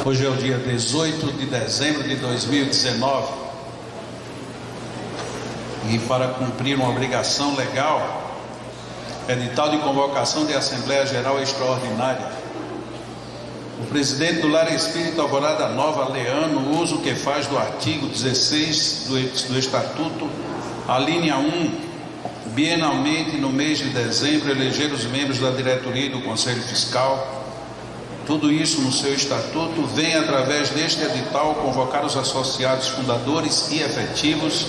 Hoje é o dia 18 de dezembro de 2019 e para cumprir uma obrigação legal, edital de convocação de Assembleia Geral Extraordinária, o presidente do Lar Espírita Alvorada Nova, Leano, o uso que faz do artigo 16 do Estatuto, a linha 1, bienalmente no mês de dezembro, eleger os membros da diretoria e do Conselho Fiscal. Tudo isso no seu estatuto, vem através deste edital convocar os associados fundadores e efetivos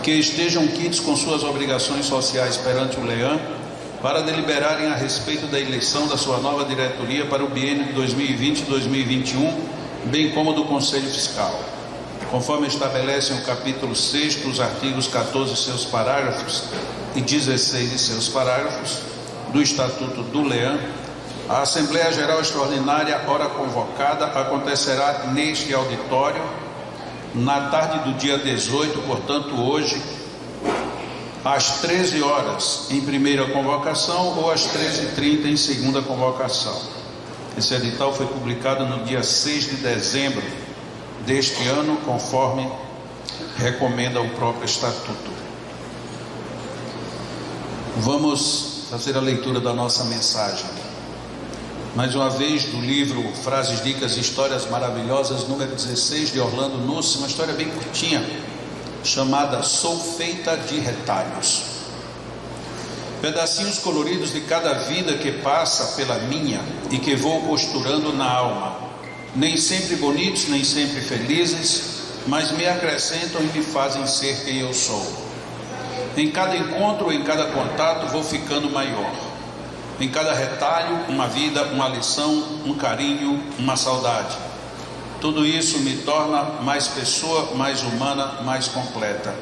que estejam quites com suas obrigações sociais perante o LEAN para deliberarem a respeito da eleição da sua nova diretoria para o biênio de 2020 e 2021, bem como do Conselho Fiscal. Conforme estabelecem o capítulo 6, os artigos 14 e seus parágrafos e 16 e seus parágrafos do Estatuto do LEAN, a Assembleia Geral Extraordinária, ora convocada, acontecerá neste auditório, na tarde do dia 18, portanto hoje, às 13 horas em primeira convocação ou às 13h30 em segunda convocação. Esse edital foi publicado no dia 6 de dezembro deste ano, conforme recomenda o próprio Estatuto. Vamos fazer a leitura da nossa mensagem. Mais uma vez, do livro Frases, Dicas e Histórias Maravilhosas, número 16, de Orlando Nusso, uma história bem curtinha, chamada Sou Feita de Retalhos. Pedacinhos coloridos de cada vida que passa pela minha e que vou costurando na alma, nem sempre bonitos, nem sempre felizes, mas me acrescentam e me fazem ser quem eu sou. Em cada encontro, em cada contato, vou ficando maior. Em cada retalho, uma vida, uma lição, um carinho, uma saudade. Tudo isso me torna mais pessoa, mais humana, mais completa.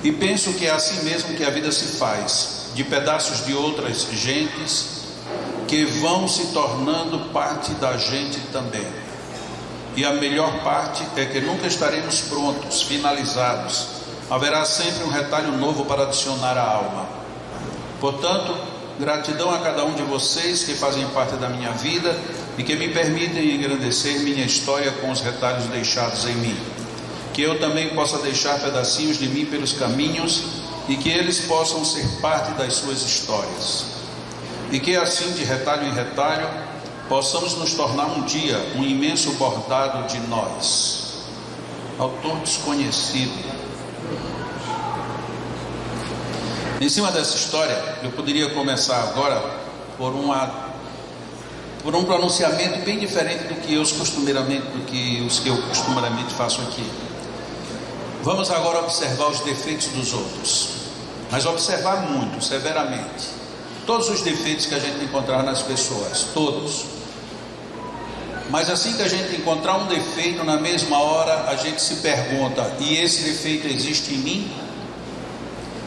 E penso que é assim mesmo que a vida se faz, de pedaços de outras gentes que vão se tornando parte da gente também. E a melhor parte é que nunca estaremos prontos, finalizados. Haverá sempre um retalho novo para adicionar à alma. Portanto, gratidão a cada um de vocês que fazem parte da minha vida e que me permitem engrandecer minha história com os retalhos deixados em mim. Que eu também possa deixar pedacinhos de mim pelos caminhos e que eles possam ser parte das suas histórias. E que assim, de retalho em retalho, possamos nos tornar um dia um imenso bordado de nós. Autor desconhecido. Em cima dessa história, eu poderia começar agora por um pronunciamento bem diferente do que os que eu costumeiramente faço aqui. Vamos agora observar os defeitos dos outros, mas observar muito, severamente, todos os defeitos que a gente encontrar nas pessoas, todos. Mas assim que a gente encontrar um defeito, na mesma hora a gente se pergunta: e esse defeito existe em mim?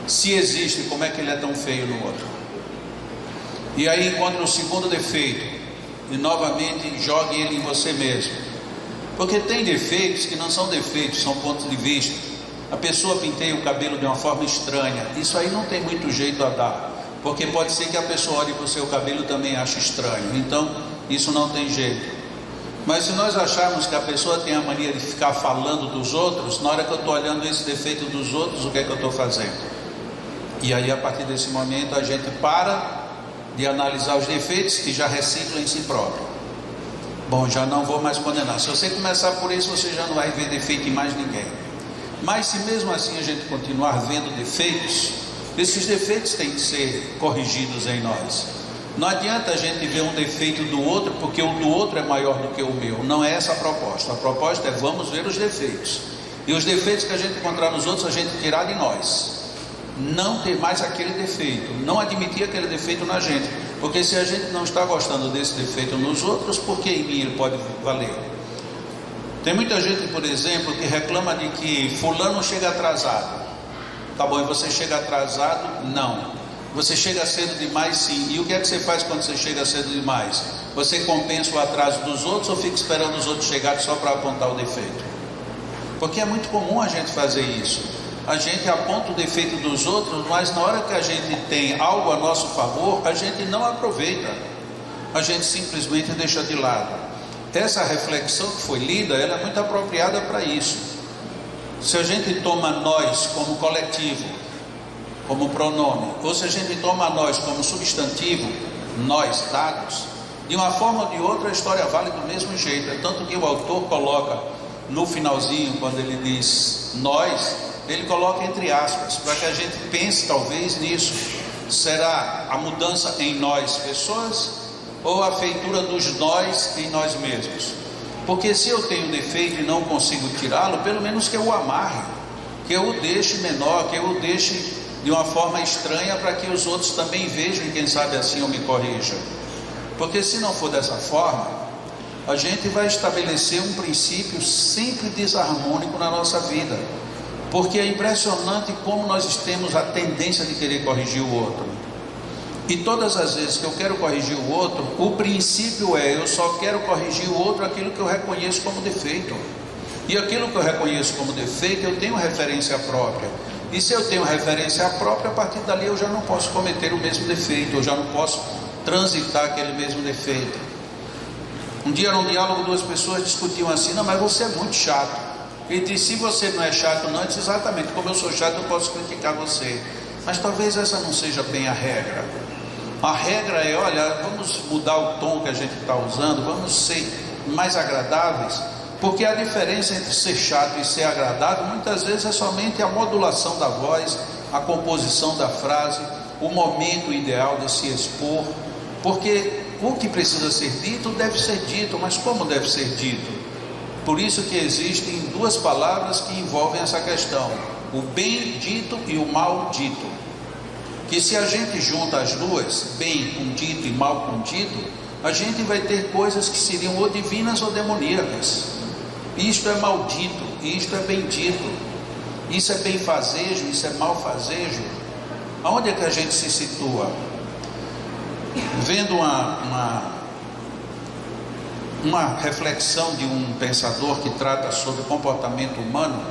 Se existe, como é que ele é tão feio no outro? E aí encontra o segundo defeito e novamente jogue ele em você mesmo. Porque tem defeitos que não são defeitos, são pontos de vista. A pessoa penteia o cabelo de uma forma estranha, isso aí não tem muito jeito a dar, porque pode ser que a pessoa olhe para o seu cabelo e também ache estranho. Então isso não tem jeito. Mas se nós acharmos que a pessoa tem a mania de ficar falando dos outros, na hora que eu estou olhando esse defeito dos outros, o que é que eu estou fazendo? E aí, a partir desse momento, a gente para de analisar os defeitos e já recicla em si próprio. Bom, já não vou mais condenar. Se você começar por isso, você já não vai ver defeito em mais ninguém. Mas se mesmo assim a gente continuar vendo defeitos, esses defeitos têm que ser corrigidos em nós. Não adianta a gente ver um defeito do outro, porque o do outro é maior do que o meu. Não é essa a proposta. A proposta é: vamos ver os defeitos. E os defeitos que a gente encontrar nos outros, a gente tirar de nós. Não ter mais aquele defeito, não admitir aquele defeito na gente, porque se a gente não está gostando desse defeito nos outros, por que em mim ele pode valer? Tem muita gente, por exemplo, que reclama de que fulano chega atrasado. Tá bom, e você chega atrasado? Não. Você chega cedo demais? Sim. E o que é que você faz quando você chega cedo demais? Você compensa o atraso dos outros ou fica esperando os outros chegarem só para apontar o defeito? Porque é muito comum a gente fazer isso. A gente aponta o defeito dos outros, mas na hora que a gente tem algo a nosso favor, a gente não aproveita, a gente simplesmente deixa de lado. essa reflexão que foi lida, ela é muito apropriada para isso. Se a gente toma nós como coletivo, como pronome, ou se a gente toma nós como substantivo, nós dados, de uma forma ou de outra a história vale do mesmo jeito. É tanto que o autor coloca no finalzinho, quando ele diz nós, ele coloca entre aspas, para que a gente pense talvez nisso. Será a mudança em nós pessoas, ou a feitura dos nós em nós mesmos? Porque se eu tenho defeito e não consigo tirá-lo, pelo menos que eu o amarre, que eu o deixe menor, que eu o deixe de uma forma estranha, para que os outros também vejam e quem sabe assim eu me corrija. Porque se não for dessa forma, a gente vai estabelecer um princípio sempre desarmônico na nossa vida. Porque é impressionante como nós temos a tendência de querer corrigir o outro. E todas as vezes que eu quero corrigir o outro, o princípio é: eu só quero corrigir o outro aquilo que eu reconheço como defeito. E aquilo que eu reconheço como defeito, eu tenho referência própria. E se eu tenho referência própria, a partir dali eu já não posso cometer o mesmo defeito, eu já não posso transitar aquele mesmo defeito. Um dia, num diálogo, duas pessoas discutiam assim: não, mas você é muito chato. Ele disse: se você não é chato, não, disse, exatamente, como eu sou chato, eu posso criticar você. Mas talvez essa não seja bem a regra. A regra é: olha, vamos mudar o tom que a gente está usando, vamos ser mais agradáveis, porque a diferença entre ser chato e ser agradável muitas vezes é somente a modulação da voz, a composição da frase, o momento ideal de se expor. Porque o que precisa ser dito deve ser dito, mas como deve ser dito? Por isso que existem duas palavras que envolvem essa questão: o bem dito e o mal dito. Que se a gente junta as duas, bem com dito e mal com dito, a gente vai ter coisas que seriam ou divinas ou demoníacas. Isto é maldito, isto é bendito, isso é benfazejo, isso é malfazejo. Aonde é que a gente se situa? Vendo uma reflexão de um pensador que trata sobre o comportamento humano,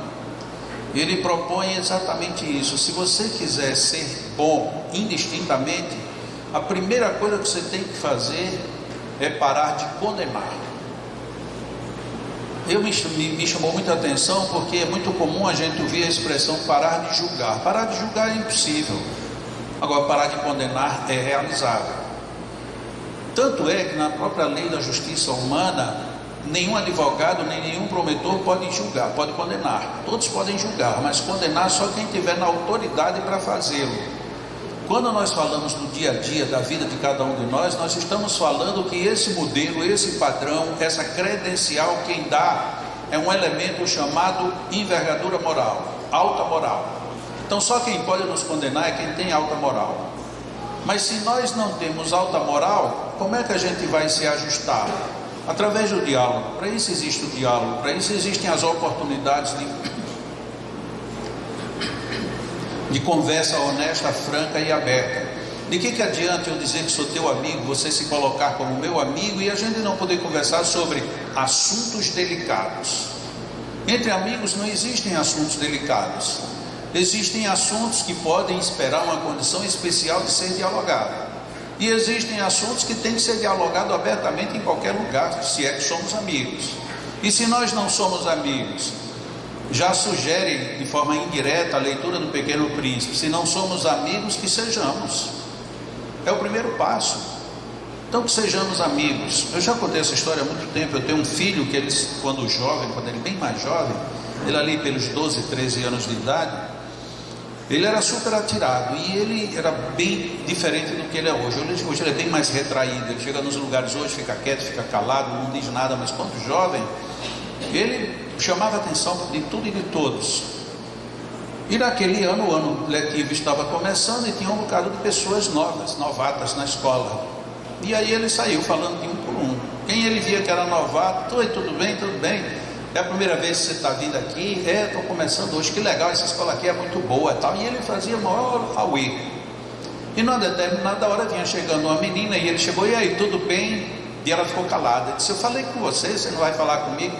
ele propõe exatamente isso. Se você quiser ser bom indistintamente, a primeira coisa que você tem que fazer é parar de condenar. Me chamou muita atenção, porque é muito comum a gente ouvir a expressão parar de julgar. Parar de julgar é impossível. Agora, parar de condenar é realizável. Tanto é que na própria lei da justiça humana, nenhum advogado nem nenhum promotor pode julgar, pode condenar. Todos podem julgar, mas condenar só quem tiver na autoridade para fazê-lo. Quando nós falamos do dia a dia da vida de cada um de nós estamos falando que esse modelo, esse padrão, essa credencial, quem dá é um elemento chamado envergadura moral, alta moral. Então só quem pode nos condenar é quem tem alta moral. Mas se nós não temos alta moral, como é que a gente vai se ajustar? Através do diálogo. Para isso existe o diálogo, para isso existem as oportunidades de conversa honesta, franca e aberta. De que adianta eu dizer que sou teu amigo, você se colocar como meu amigo e a gente não poder conversar sobre assuntos delicados? Entre amigos não existem assuntos delicados. Existem assuntos que podem esperar uma condição especial de ser dialogado. E existem assuntos que têm que ser dialogado abertamente em qualquer lugar, se é que somos amigos. E se nós não somos amigos, já sugere de forma indireta a leitura do Pequeno Príncipe: se não somos amigos, que sejamos. É o primeiro passo. Então que sejamos amigos. Eu já contei essa história há muito tempo. Eu tenho um filho que ele, quando ele bem mais jovem, ele ali pelos 12, 13 anos de idade, ele era super atirado e ele era bem diferente do que ele é hoje. Hoje ele é bem mais retraído, ele chega nos lugares hoje, fica quieto, fica calado, não diz nada, mas quando jovem, ele chamava a atenção de tudo e de todos. E naquele ano, o ano letivo estava começando e tinha um bocado de pessoas novatas na escola. E aí ele saiu falando de um por um. Quem ele via que era novato: oi, tudo bem, tudo bem? É a primeira vez que você está vindo aqui? Estou começando hoje, que legal, essa escola aqui é muito boa e tal. E ele fazia o maior auê. E numa determinada hora vinha chegando uma menina e ele chegou: e aí, tudo bem? E ela ficou calada. Ele disse: eu falei com você, você não vai falar comigo?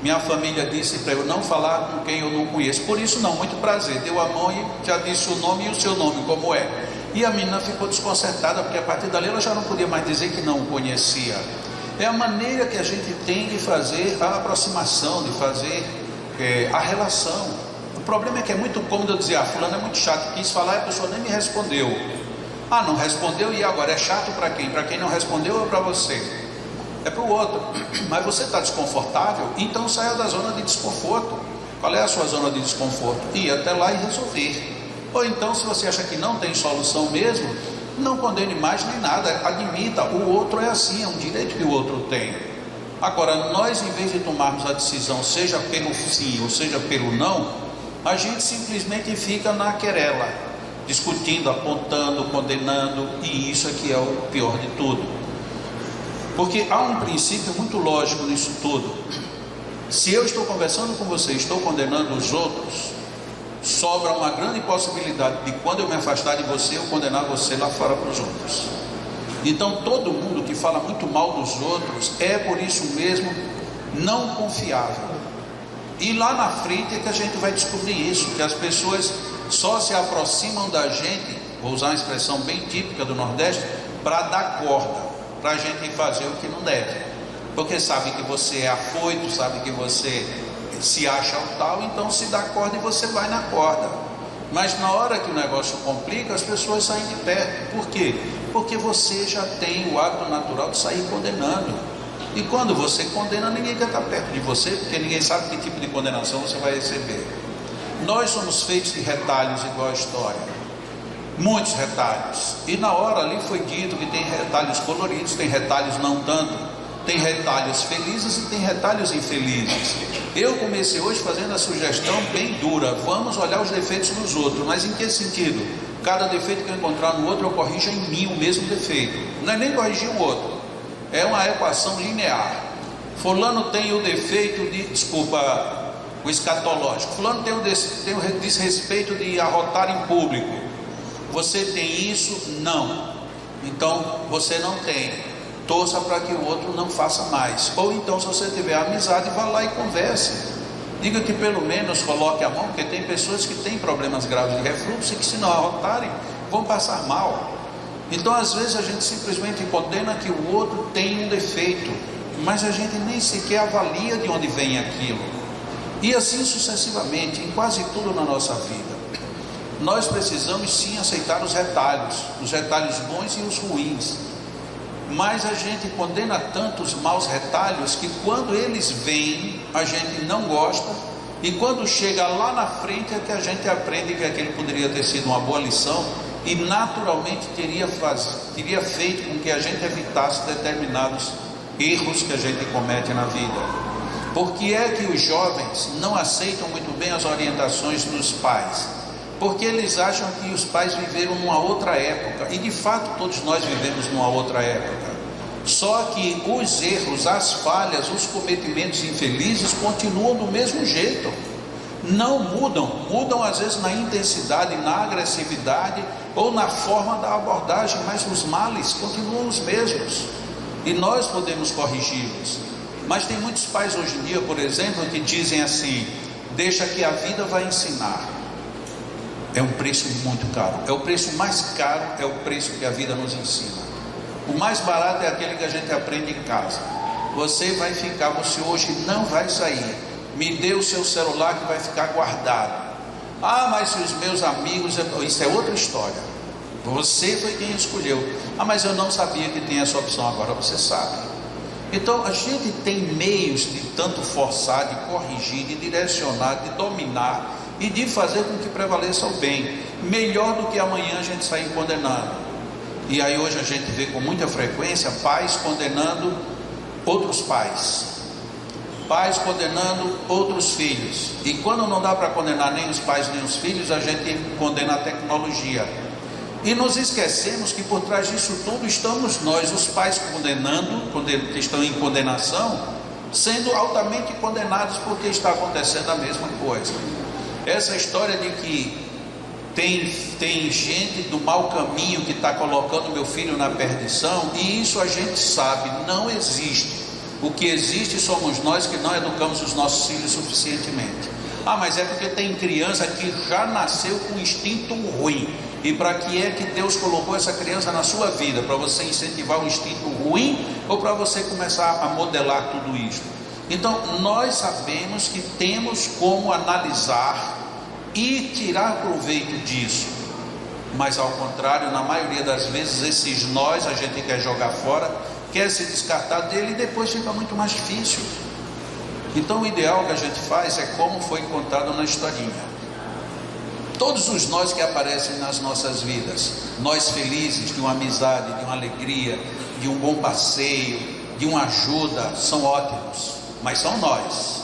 Minha família disse para eu não falar com quem eu não conheço. Por isso não, muito prazer. Deu a mão e já disse o nome e o seu nome, como é. E a menina ficou desconcertada, porque a partir dali ela já não podia mais dizer que não o conhecia. É a maneira que a gente tem de fazer a aproximação, de fazer a relação. O problema é que é muito cômodo eu dizer, fulano é muito chato, quis falar e a pessoa nem me respondeu. Não respondeu e agora é chato para quem? Para quem não respondeu ou para você? É para o outro. Mas você está desconfortável, então saia da zona de desconforto. Qual é a sua zona de desconforto? Ir até lá e resolver. Ou então, se você acha que não tem solução mesmo, não condene mais nem nada, admita, o outro é assim, é um direito que o outro tem. Agora, nós, em vez de tomarmos a decisão, seja pelo sim ou seja pelo não, a gente simplesmente fica na querela, discutindo, apontando, condenando, e isso aqui é o pior de tudo. Porque há um princípio muito lógico nisso tudo. Se eu estou conversando com você, estou condenando os outros, sobra uma grande possibilidade de quando eu me afastar de você, eu condenar você lá fora para os outros. Então todo mundo que fala muito mal dos outros é por isso mesmo não confiável. E lá na frente é que a gente vai descobrir isso, que as pessoas só se aproximam da gente, vou usar uma expressão bem típica do Nordeste, para dar corda, para a gente fazer o que não deve, porque sabe que você é afoito, sabe que você se acha o tal, então se dá corda e você vai na corda. Mas na hora que o negócio complica, as pessoas saem de perto. Por quê? Porque você já tem o hábito natural de sair condenando. E quando você condena, ninguém quer estar perto de você, porque ninguém sabe que tipo de condenação você vai receber. Nós somos feitos de retalhos igual a história, muitos retalhos. E na hora ali foi dito que tem retalhos coloridos, tem retalhos não tanto. Tem retalhos felizes e tem retalhos infelizes. Eu comecei hoje fazendo a sugestão bem dura, vamos olhar os defeitos dos outros. Mas em que sentido? Cada defeito que eu encontrar no outro, eu corrijo em mim o mesmo defeito. Não é nem corrigir o outro, é uma equação linear. Fulano tem o defeito de, o escatológico. Fulano tem o desrespeito de arrotar em público. Você tem isso? Não. Então você não tem. Torça para que o outro não faça mais. Ou então, se você tiver amizade, vá lá e converse. Diga que pelo menos coloque a mão, porque tem pessoas que têm problemas graves de refluxo e que, se não arrotarem, vão passar mal. Então, às vezes, a gente simplesmente condena que o outro tem um defeito, mas a gente nem sequer avalia de onde vem aquilo. E assim sucessivamente, em quase tudo na nossa vida. Nós precisamos sim aceitar os retalhos bons e os ruins. Mas a gente condena tanto os maus retalhos que quando eles vêm, a gente não gosta, e quando chega lá na frente é que a gente aprende que aquele poderia ter sido uma boa lição e naturalmente teria feito com que a gente evitasse determinados erros que a gente comete na vida. Por que é que os jovens não aceitam muito bem as orientações dos pais? Porque eles acham que os pais viveram numa outra época, e de fato todos nós vivemos numa outra época. Só que os erros, as falhas, os cometimentos infelizes continuam do mesmo jeito. Não mudam às vezes na intensidade, na agressividade ou na forma da abordagem, mas os males continuam os mesmos. E nós podemos corrigi-los. Mas tem muitos pais hoje em dia, por exemplo, que dizem assim: deixa que a vida vai ensinar. É um preço muito caro, é o preço mais caro, é o preço que a vida nos ensina. O mais barato é aquele que a gente aprende em casa. Você hoje não vai sair, me dê o seu celular que vai ficar guardado. Mas se os meus amigos, isso é outra história, você foi quem escolheu. Mas eu não sabia que tem essa opção, agora você sabe. Então a gente tem meios de tanto forçar, de corrigir, de direcionar, de dominar e de fazer com que prevaleça o bem, melhor do que amanhã a gente sair condenando. E aí hoje a gente vê com muita frequência pais condenando outros pais, pais condenando outros filhos, e quando não dá para condenar nem os pais nem os filhos, a gente condena a tecnologia, e nos esquecemos que por trás disso tudo estamos nós, os pais condenando, que estão em condenação, sendo altamente condenados porque está acontecendo a mesma coisa. Essa história de que tem gente do mau caminho que está colocando meu filho na perdição, e isso a gente sabe, não existe. O que existe somos nós que não educamos os nossos filhos suficientemente. Mas é porque tem criança que já nasceu com instinto ruim. E para que é que Deus colocou essa criança na sua vida? Para você incentivar o instinto ruim ou para você começar a modelar tudo isso. Então nós sabemos que temos como analisar e tirar proveito disso, mas ao contrário, na maioria das vezes esses nós a gente quer jogar fora, quer se descartar dele e depois fica muito mais difícil. Então o ideal que a gente faz é como foi contado na historinha. Todos os nós que aparecem nas nossas vidas, nós felizes de uma amizade, de uma alegria, de um bom passeio, de uma ajuda, são ótimos, mas são nós.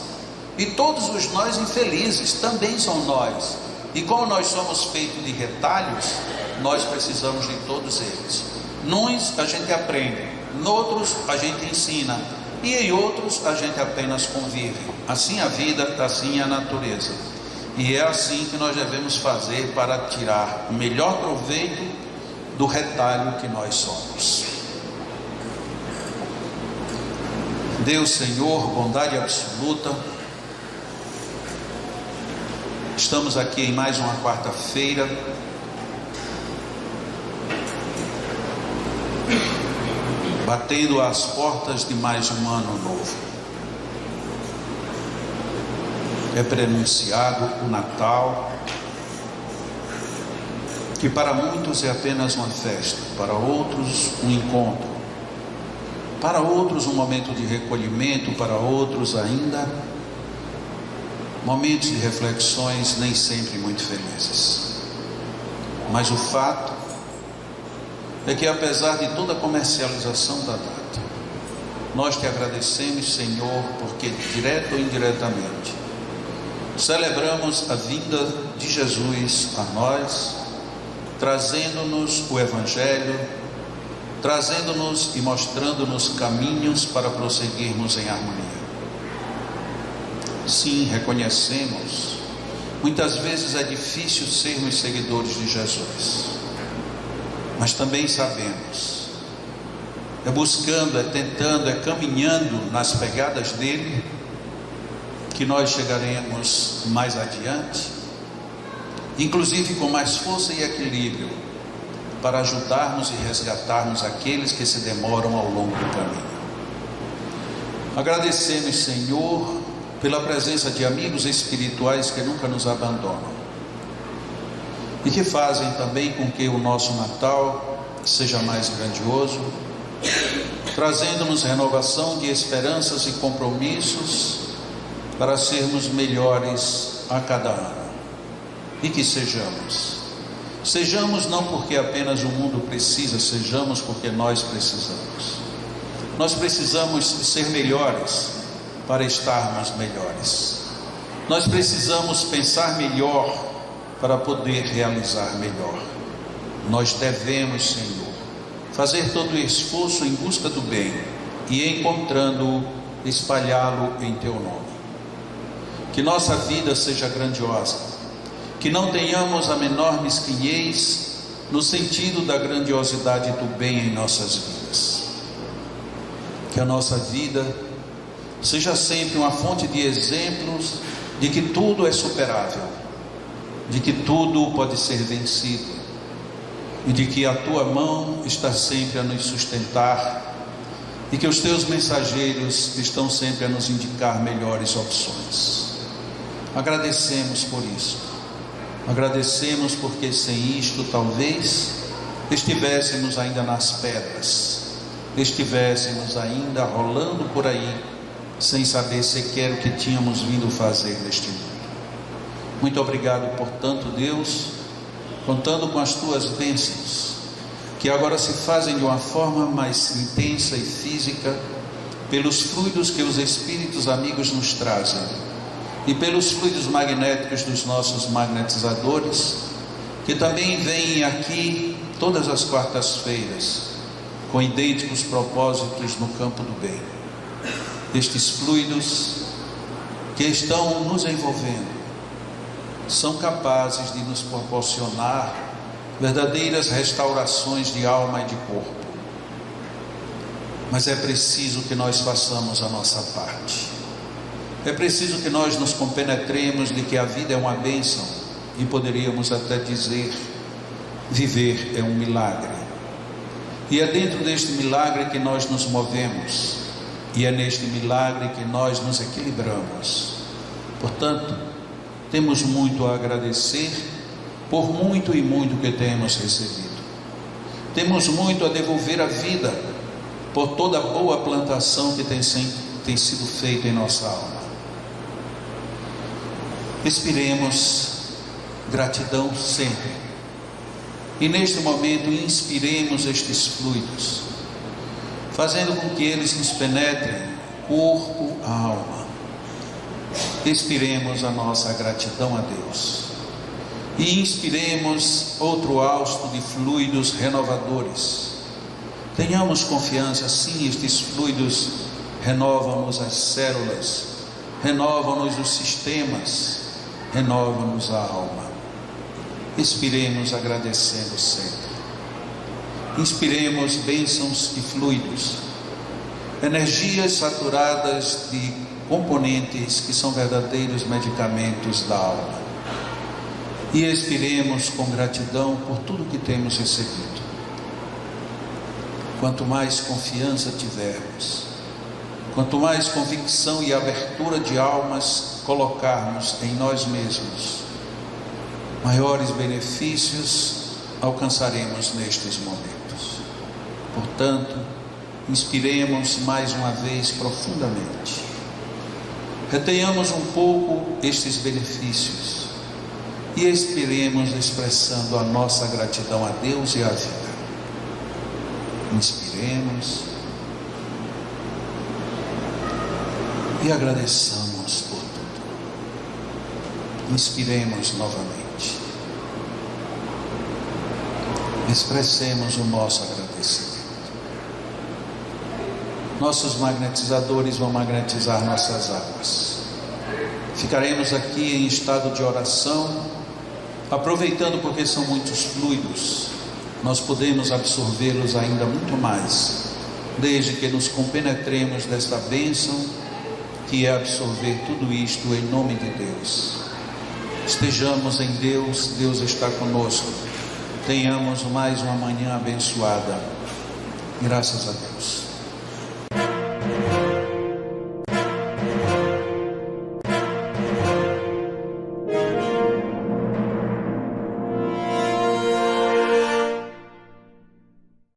E todos os nós infelizes também são nós. E como nós somos feitos de retalhos, nós precisamos de todos eles. Nuns a gente aprende, noutros a gente ensina, e em outros a gente apenas convive. Assim a vida, assim a natureza. E é assim que nós devemos fazer para tirar o melhor proveito do retalho que nós somos. Deus Senhor, bondade absoluta, estamos aqui em mais uma quarta-feira, batendo às portas de mais um ano novo. É prenunciado o Natal, que para muitos é apenas uma festa, para outros um encontro, para outros um momento de recolhimento, para outros ainda momentos de reflexões nem sempre muito felizes. Mas o fato é que apesar de toda a comercialização da data, nós te agradecemos, Senhor, porque direto ou indiretamente celebramos a vinda de Jesus a nós, trazendo-nos o Evangelho, trazendo-nos e mostrando-nos caminhos para prosseguirmos em harmonia. Sim, reconhecemos, muitas vezes é difícil sermos seguidores de Jesus, mas também sabemos, é buscando, é tentando, é caminhando nas pegadas dele, que nós chegaremos mais adiante, inclusive com mais força e equilíbrio, para ajudarmos e resgatarmos aqueles que se demoram ao longo do caminho. Agradecemos, Senhor, pela presença de amigos espirituais que nunca nos abandonam e que fazem também com que o nosso Natal seja mais grandioso, trazendo-nos renovação de esperanças e compromissos para sermos melhores a cada ano. E que sejamos não porque apenas o mundo precisa, sejamos porque nós precisamos. Nós precisamos ser melhores para estarmos melhores. Nós precisamos pensar melhor para poder realizar melhor. Nós devemos, Senhor, fazer todo o esforço em busca do bem e, encontrando-o, espalhá-lo em Teu nome. Que nossa vida seja grandiosa, que não tenhamos a menor mesquinhez no sentido da grandiosidade do bem em nossas vidas. Que a nossa vida seja sempre uma fonte de exemplos de que tudo é superável, de que tudo pode ser vencido e de que a Tua mão está sempre a nos sustentar e que os Teus mensageiros estão sempre a nos indicar melhores opções. Agradecemos por isso, agradecemos porque sem isto talvez estivéssemos ainda nas pedras, estivéssemos ainda rolando por aí, sem saber sequer o que tínhamos vindo fazer neste mundo. Muito obrigado, portanto, Deus, contando com as Tuas bênçãos, que agora se fazem de uma forma mais intensa e física, pelos fluidos que os Espíritos amigos nos trazem, e pelos fluidos magnéticos dos nossos magnetizadores, que também vêm aqui todas as quartas-feiras, com idênticos propósitos no campo do bem. Estes fluidos que estão nos envolvendo são capazes de nos proporcionar verdadeiras restaurações de alma e de corpo, mas é preciso que nós façamos a nossa parte. É preciso que nós nos compenetremos de que a vida é uma bênção e poderíamos até dizer, viver é um milagre. E é dentro deste milagre que nós nos movemos, e é neste milagre que nós nos equilibramos. Portanto, temos muito a agradecer por muito e muito que temos recebido. Temos muito a devolver à vida por toda a boa plantação que tem sido feita em nossa alma. Expiremos gratidão sempre. E neste momento inspiremos estes fluidos, fazendo com que eles nos penetrem corpo, alma. Expiremos a nossa gratidão a Deus e inspiremos outro hausto de fluidos renovadores. Tenhamos confiança, sim, estes fluidos renovam-nos as células, renovam-nos os sistemas, renovam-nos a alma. Expiremos agradecendo sempre. Inspiremos bênçãos e fluidos, energias saturadas de componentes que são verdadeiros medicamentos da alma. E expiremos com gratidão por tudo que temos recebido. Quanto mais confiança tivermos, quanto mais convicção e abertura de almas colocarmos em nós mesmos, maiores benefícios alcançaremos nestes momentos. Portanto, inspiremos mais uma vez profundamente. Retenhamos um pouco estes benefícios e expiremos expressando a nossa gratidão a Deus e à vida. Inspiremos e agradeçamos por tudo. Inspiremos novamente. Expressemos o nosso agradecimento. Nossos magnetizadores vão magnetizar nossas almas. Ficaremos aqui em estado de oração, aproveitando porque são muitos fluidos. Nós podemos absorvê-los ainda muito mais, desde que nos compenetremos desta bênção, que é absorver tudo isto em nome de Deus. Estejamos em Deus, Deus está conosco. Tenhamos mais uma manhã abençoada. Graças a Deus.